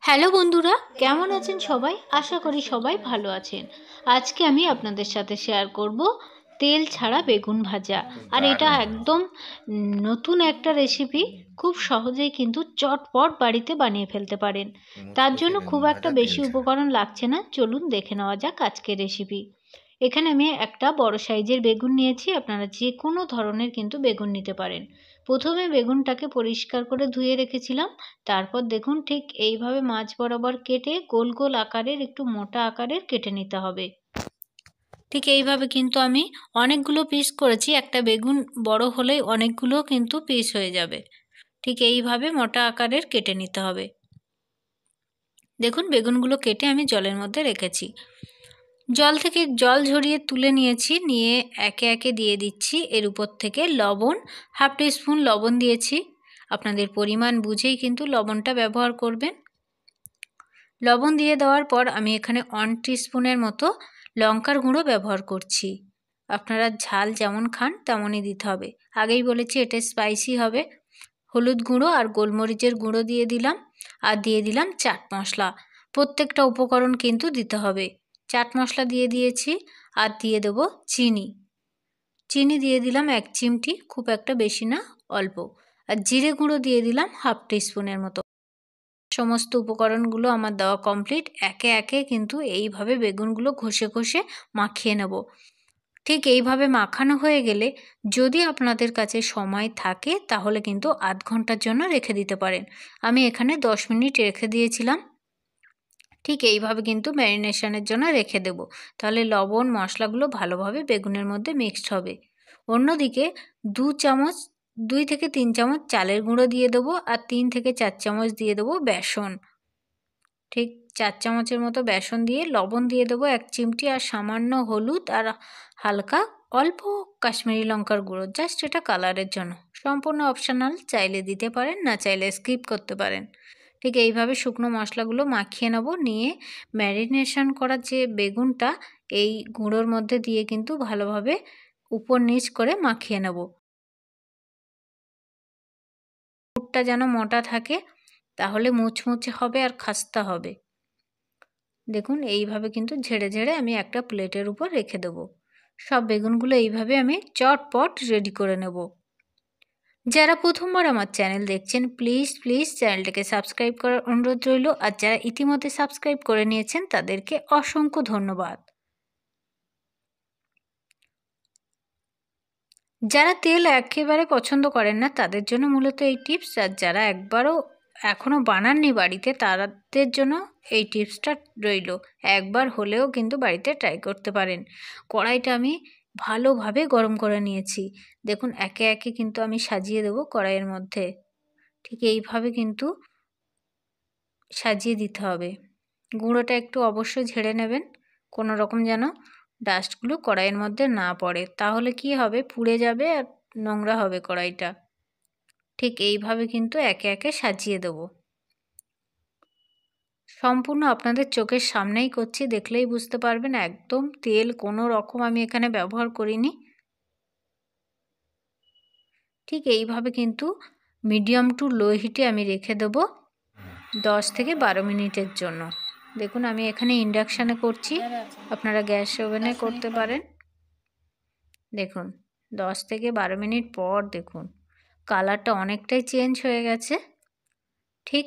Hello বন্ধুরা, কেমন আছেন সবাই? আশা করি সবাই ভালো আছেন। আজকে আমি আপনাদের সাথে শেয়ার করব তেল ছাড়া বেগুন ভাজা। আর এটা দারুণ! একদম নতুন একটা রেসিপি। খুব সহজেই কিন্তু চটপট বাড়িতে বানিয়ে ফেলতে পারেন। তার মুচমুচে জন্য খুব বেগুন একটা ভাজা তেল বেশি ছাড়া। উপকরণ লাগছে না। চলুন দেখে নেওয়া যাক আজকের রেসিপি। এখানে আমি একটা বড় সাইজের বেগুন নিয়েছি। আপনারা যে কোনো ধরনের কিন্তু বেগুন নিতে পারেন। প্রথমে বেগুনটাকে পরিষ্কার করে ধুয়ে রেখেছিলাম। তারপর দেখুন ঠিক এইভাবে মাঝ বরাবর কেটে গোল গোল আকারের একটু মোটা আকারের কেটে নিতে হবে। ঠিক এইভাবে কিন্তু আমি অনেকগুলো পিস করেছি। একটা বেগুন বড় হলেই অনেকগুলো কিন্তু পিস হয়ে যাবে। ঠিক এইভাবে মোটা আকারের কেটে নিতে হবে। দেখুন বেগুনগুলো কেটে আমি জলের মধ্যে রেখেছি। জল থেকে জল ঝরিয়ে তুলে নিয়েছি। নিয়ে একে একে দিয়ে দিচ্ছি এর উপর থেকে লবণ। হাফ টিস্পুন লবণ দিয়েছি। আপনাদের পরিমাণ বুঝেই কিন্তু লবণটা ব্যবহার করবেন। লবণ দিয়ে দেওয়ার পর আমি এখানে 1 টিস্পুনের মতো লঙ্কার গুঁড়ো ব্যবহার করছি। আপনারা ঝাল যেমন খান তেমনই দিতে হবে। আগেই বলেছি এটা স্পাইসি হবে। হলুদ গুঁড়ো আর গোলমরিচের গুঁড়ো দিয়ে দিলাম। আর দিয়ে দিলাম চাট মশলা। প্রত্যেকটা উপকরণ কিন্তু দিতে হবে। চাট মশলা দিয়ে দিয়েছি। আর দিয়ে দেবো চিনি। চিনি দিয়ে দিলাম 1 চিমটি, খুব একটা বেশি না, অল্প। আর জিরে গুঁড়ো দিয়ে দিলাম হাফ টিস্পুনের মতো। সমস্ত উপকরণগুলো আমার দেওয়া কমপ্লিট। একে একে কিন্তু এইভাবে বেগুনগুলো ঘষে ঘষে মাখিয়ে নেব। ঠিক এইভাবে মাখানো হয়ে গেলে যদি আপনাদের কাছে সময় থাকে তাহলে কিন্তু আধ ঘন্টার জন্য রেখে দিতে পারেন। আমি এখানে 10 মিনিট রেখে দিয়েছিলাম। ঠিক এইভাবে কিন্তু ম্যারিনেশনের জন্য রেখে দেব। তাহলে লবণ মশলাগুলো ভালোভাবে বেগুনের মধ্যে মিক্সড হবে। অন্যদিকে 2 থেকে 3 চামচ চালের গুঁড়ো দিয়ে দেবো। আর 3 থেকে 4 চামচ দিয়ে দেবো বেসন। ঠিক 4 চামচের মতো বেসন দিয়ে লবণ দিয়ে দেবো 1 চিমটি। আর সামান্য হলুদ আর হালকা অল্প কাশ্মীরি লঙ্কার গুঁড়ো, জাস্ট এটা কালারের জন্য। সম্পূর্ণ অপশনাল, চাইলে দিতে পারেন, না চাইলে স্কিপ করতে পারেন। ঠিক এইভাবে শুকনো মশলাগুলো মাখিয়ে নেব। নিয়ে ম্যারিনেশন করা যে বেগুনটা এই গুঁড়োর মধ্যে দিয়ে কিন্তু ভালোভাবে উপর নিচ করে মাখিয়ে নেব। পুরটা যেন মোটা থাকে, তাহলে মুচমুচে হবে আর খাস্তা হবে। দেখুন এইভাবে কিন্তু ঝেড়ে ঝেড়ে আমি একটা প্লেটের উপর রেখে দেবো। সব বেগুনগুলো এইভাবে আমি চটপট রেডি করে নেব। যারা প্রথমবার আমার চ্যানেল দেখছেন প্লিজ প্লিজ চ্যানেলটাকে সাবস্ক্রাইব করার অনুরোধ রইল। আর যারা ইতিমধ্যে সাবস্ক্রাইব করে নিয়েছেন তাদেরকে অসংখ্য ধন্যবাদ। যারা তেল একেবারে পছন্দ করেন না তাদের জন্য মূলত এই টিপস। আর যারা একবারও এখনও বানাননি বাড়িতে তাদের জন্য এই টিপসটা রইল। একবার হলেও কিন্তু বাড়িতে ট্রাই করতে পারেন। কড়াইটা আমি ভালোভাবে গরম করে নিয়েছি। দেখুন একে একে কিন্তু আমি সাজিয়ে দেবো কড়াইয়ের মধ্যে। ঠিক এইভাবে কিন্তু সাজিয়ে দিতে হবে। গুঁড়োটা একটু অবশ্যই ঝেড়ে নেবেন, কোনো রকম যেন ডাস্টগুলো কড়াইয়ের মধ্যে না পড়ে। তাহলে কি হবে, পুড়ে যাবে আর নোংরা হবে কড়াইটা। ঠিক এইভাবে কিন্তু একে একে সাজিয়ে দেব। সম্পূর্ণ আপনাদের চোখের সামনেই করছি, দেখলেই বুঝতে পারবেন। একদম তেল কোনো রকম আমি এখানে ব্যবহার করিনি। ঠিক এইভাবে কিন্তু মিডিয়াম টু লো হিটে আমি রেখে দেবো 10 থেকে 12 মিনিটের জন্য। দেখুন আমি এখানে ইন্ডাকশানে করছি, আপনারা গ্যাস ওভেনে করতে পারেন। দেখুন 10 থেকে 12 মিনিট পর দেখুন কালারটা অনেকটাই চেঞ্জ হয়ে গেছে। ঠিক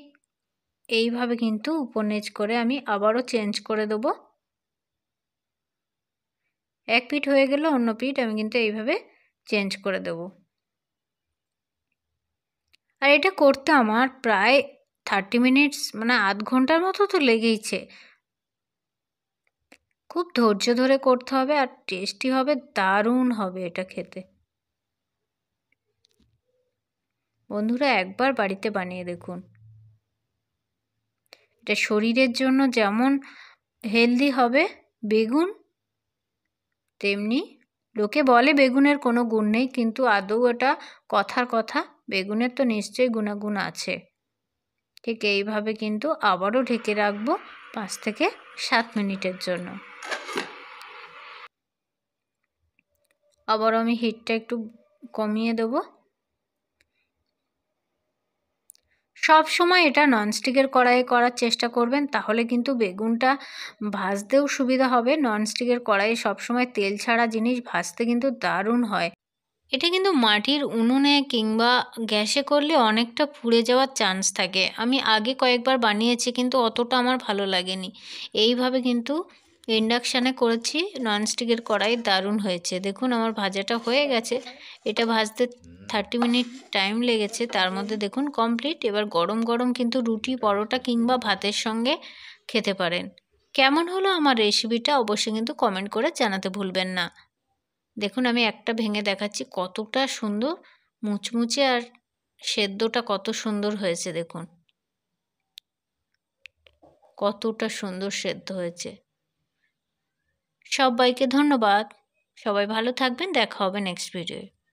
এইভাবে কিন্তু উপর নিচ করে আমি আবারও চেঞ্জ করে দেবো। এক পিঠ হয়ে গেলে অন্য পিঠ আমি কিন্তু এইভাবে চেঞ্জ করে দেব। আর এটা করতে আমার প্রায় 30 মিনিটস মানে আধ ঘন্টার মতো তো লেগেইছে। খুব ধৈর্য ধরে করতে হবে আর টেস্টি হবে, দারুণ হবে এটা খেতে। বন্ধুরা একবার বাড়িতে বানিয়ে দেখুন। এটা শরীরের জন্য যেমন হেলদি হবে বেগুন, তেমনি লোকে বলে বেগুনের কোনো গুণ নেই, কিন্তু আদৌ এটা কথার কথা, বেগুনের তো নিশ্চয়ই গুণাগুণ আছে। ঠিক এইভাবে কিন্তু আবারও ঢেকে রাখবো 5 থেকে 7 মিনিটের জন্য। আবারও আমি হিটটা একটু কমিয়ে দেব। সব সময় এটা ননস্টিকের কড়াইয়ে করার চেষ্টা করবেন, তাহলে কিন্তু বেগুনটা ভাজতেও সুবিধা হবে। ননস্টিকের কড়াইয়ে সবসময় তেল ছাড়া জিনিস ভাজতে কিন্তু দারুণ হয়। এটা কিন্তু মাটির উনুনে কিংবা গ্যাসে করলে অনেকটা পুড়ে যাওয়ার চান্স থাকে। আমি আগে কয়েকবার বানিয়েছি কিন্তু অতটা আমার ভালো লাগেনি। এইভাবে কিন্তু ইন্ডাকশানে করেছি, ননস্টিকের কড়াই দারুণ হয়েছে। দেখুন আমার ভাজাটা হয়ে গেছে। এটা ভাজতে 30 মিনিট টাইম লেগেছে, তার মধ্যে দেখুন কমপ্লিট। এবার গরম গরম কিন্তু রুটি, পরোটা কিংবা ভাতের সঙ্গে খেতে পারেন। কেমন হলো আমার রেসিপিটা অবশ্যই কিন্তু কমেন্ট করে জানাতে ভুলবেন না। দেখুন আমি একটা ভেঙে দেখাচ্ছি, কতটা সুন্দর মুচমুচে আর সেদ্ধটা কত সুন্দর হয়েছে। দেখুন কতটা সুন্দর সেদ্ধ হয়েছে। সবাইকে ধন্যবাদ। সবাই ভালো থাকবেন। দেখা হবে নেক্সট ভিডিওয়ে।